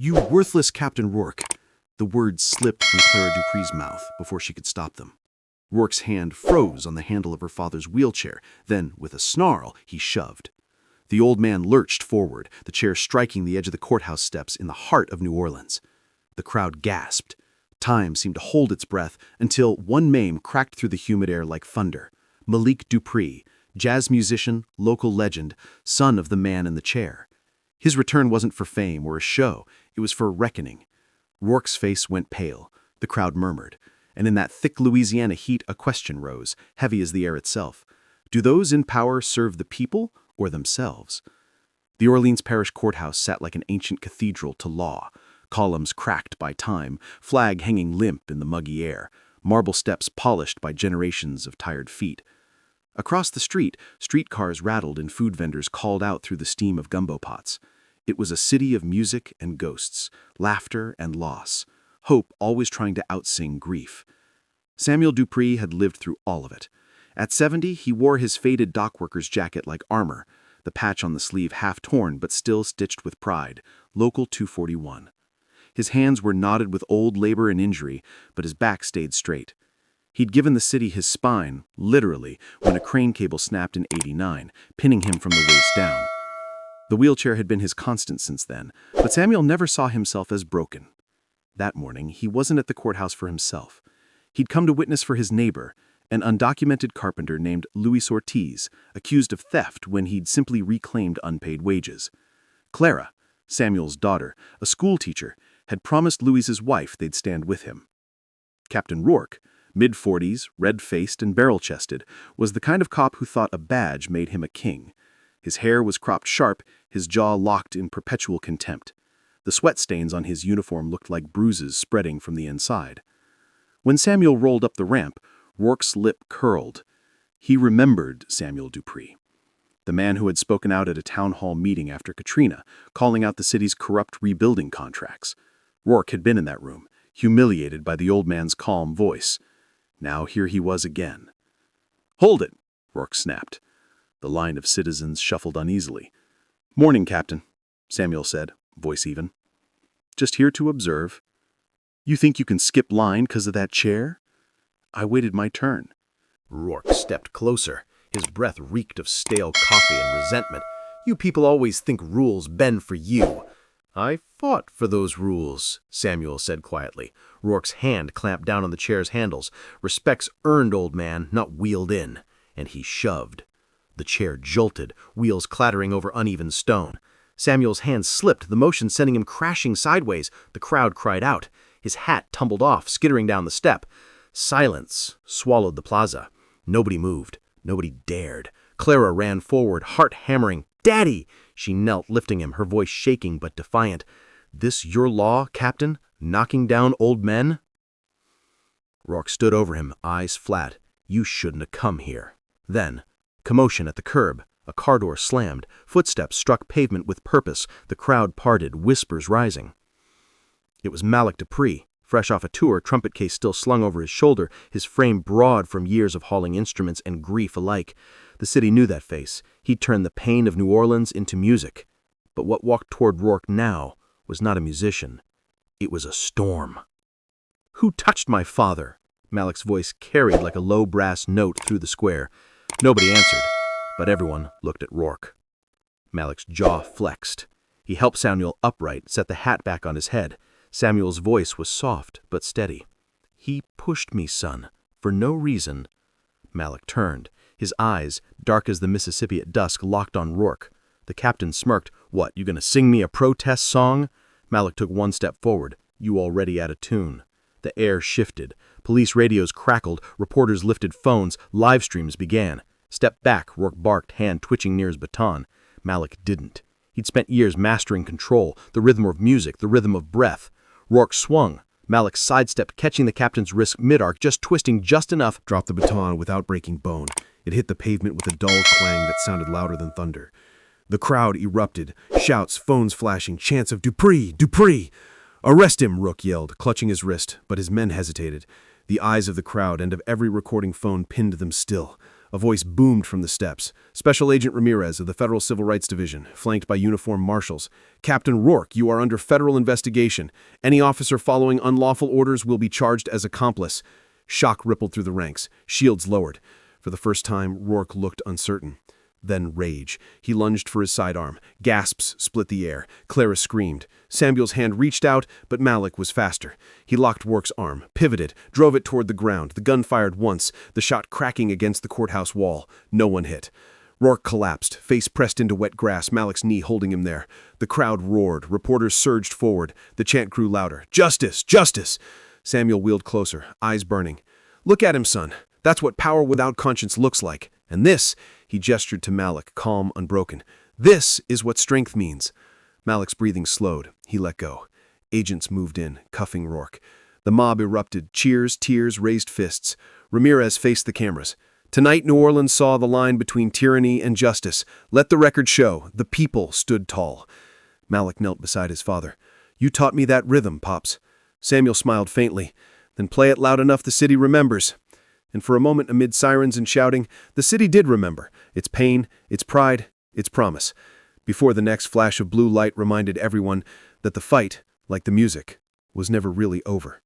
"You worthless Captain Rourke!" The words slipped from Clara Dupree's mouth before she could stop them. Rourke's hand froze on the handle of her father's wheelchair, then, with a snarl, he shoved. The old man lurched forward, the chair striking the edge of the courthouse steps in the heart of New Orleans. The crowd gasped. Time seemed to hold its breath until one name cracked through the humid air like thunder. Malik Dupree, jazz musician, local legend, son of the man in the chair. His return wasn't for fame or a show, it was for a reckoning. Rourke's face went pale, the crowd murmured, and in that thick Louisiana heat a question rose, heavy as the air itself. Do those in power serve the people or themselves? The Orleans Parish Courthouse sat like an ancient cathedral to law, columns cracked by time, flag hanging limp in the muggy air, marble steps polished by generations of tired feet. Across the street, streetcars rattled and food vendors called out through the steam of gumbo pots. It was a city of music and ghosts, laughter and loss, hope always trying to outsing grief. Samuel Dupree had lived through all of it. At 70, he wore his faded dockworker's jacket like armor, the patch on the sleeve half torn but still stitched with pride, Local 241. His hands were knotted with old labor and injury, but his back stayed straight. He'd given the city his spine, literally, when a crane cable snapped in '89, pinning him from the waist down. The wheelchair had been his constant since then, but Samuel never saw himself as broken. That morning, he wasn't at the courthouse for himself. He'd come to witness for his neighbor, an undocumented carpenter named Luis Ortiz, accused of theft when he'd simply reclaimed unpaid wages. Clara, Samuel's daughter, a schoolteacher, had promised Luis's wife they'd stand with him. Captain Rourke, mid-40s, red-faced and barrel-chested, was the kind of cop who thought a badge made him a king. His hair was cropped sharp, his jaw locked in perpetual contempt. The sweat stains on his uniform looked like bruises spreading from the inside. When Samuel rolled up the ramp, Rourke's lip curled. He remembered Samuel Dupree, the man who had spoken out at a town hall meeting after Katrina, calling out the city's corrupt rebuilding contracts. Rourke had been in that room, humiliated by the old man's calm voice. Now here he was again. "Hold it," Rourke snapped. The line of citizens shuffled uneasily. "Morning, Captain," Samuel said, voice even. "Just here to observe. You think you can skip line 'cause of that chair? I waited my turn." Rourke stepped closer. His breath reeked of stale coffee and resentment. "You people always think rules bend for you." "I fought for those rules," Samuel said quietly. Rourke's hand clamped down on the chair's handles. "Respect's earned, old man, not wheeled in." And he shoved. The chair jolted, wheels clattering over uneven stone. Samuel's hand slipped, the motion sending him crashing sideways. The crowd cried out. His hat tumbled off, skittering down the step. Silence swallowed the plaza. Nobody moved. Nobody dared. Clara ran forward, heart hammering. "Daddy!" She knelt, lifting him, her voice shaking but defiant. "This your law, Captain? Knocking down old men?" Rourke stood over him, eyes flat. "You shouldn't have come here." Then, commotion at the curb. A car door slammed. Footsteps struck pavement with purpose. The crowd parted, whispers rising. It was Malik Dupree, fresh off a tour, trumpet case still slung over his shoulder, his frame broad from years of hauling instruments and grief alike. The city knew that face. He'd turned the pain of New Orleans into music. But what walked toward Rourke now was not a musician. It was a storm. "Who touched my father?" Malik's voice carried like a low brass note through the square. Nobody answered, but everyone looked at Rourke. Malik's jaw flexed. He helped Samuel upright, set the hat back on his head. Samuel's voice was soft but steady. "He pushed me, son, for no reason." Malik turned. His eyes, dark as the Mississippi at dusk, locked on Rourke. The captain smirked. "What, you gonna sing me a protest song?" Malik took one step forward. "You already out of tune." The air shifted. Police radios crackled. Reporters lifted phones. Live streams began. "Step back," Rourke barked, hand twitching near his baton. Malik didn't. He'd spent years mastering control, the rhythm of music, the rhythm of breath. Rourke swung. Malik sidestepped, catching the captain's wrist mid-arc, just twisting just enough. Dropped the baton without breaking bone. It hit the pavement with a dull clang that sounded louder than thunder. The crowd erupted. Shouts, phones flashing, chants of "Dupree! Dupree!" "Arrest him!" Rourke yelled, clutching his wrist, but his men hesitated. The eyes of the crowd and of every recording phone pinned them still. A voice boomed from the steps. Special Agent Ramirez of the Federal Civil Rights Division, flanked by uniformed marshals. Captain Rourke, you are under federal investigation. Any officer following unlawful orders will be charged as accomplice. Shock rippled through the ranks. Shields lowered. For the first time, Rourke looked uncertain. Then rage. He lunged for his sidearm. Gasps split the air. Clara screamed. Samuel's hand reached out, but Malik was faster. He locked Rourke's arm, pivoted, drove it toward the ground. The gun fired once, the shot cracking against the courthouse wall. No one hit. Rourke collapsed, face pressed into wet grass, Malik's knee holding him there. The crowd roared. Reporters surged forward. The chant grew louder. Justice! Justice! Samuel wheeled closer, eyes burning. Look at him, son. That's what power without conscience looks like. And this, he gestured to Malik, calm, unbroken. This is what strength means. Malik's breathing slowed. He let go. Agents moved in, cuffing Rourke. The mob erupted. Cheers, tears, raised fists. Ramirez faced the cameras. Tonight, New Orleans saw the line between tyranny and justice. Let the record show. The people stood tall. Malik knelt beside his father. You taught me that rhythm, Pops. Samuel smiled faintly. Then play it loud enough the city remembers. And for a moment, amid sirens and shouting, the city did remember. Its pain, its pride, its promise. Before the next flash of blue light reminded everyone that the fight, like the music, was never really over.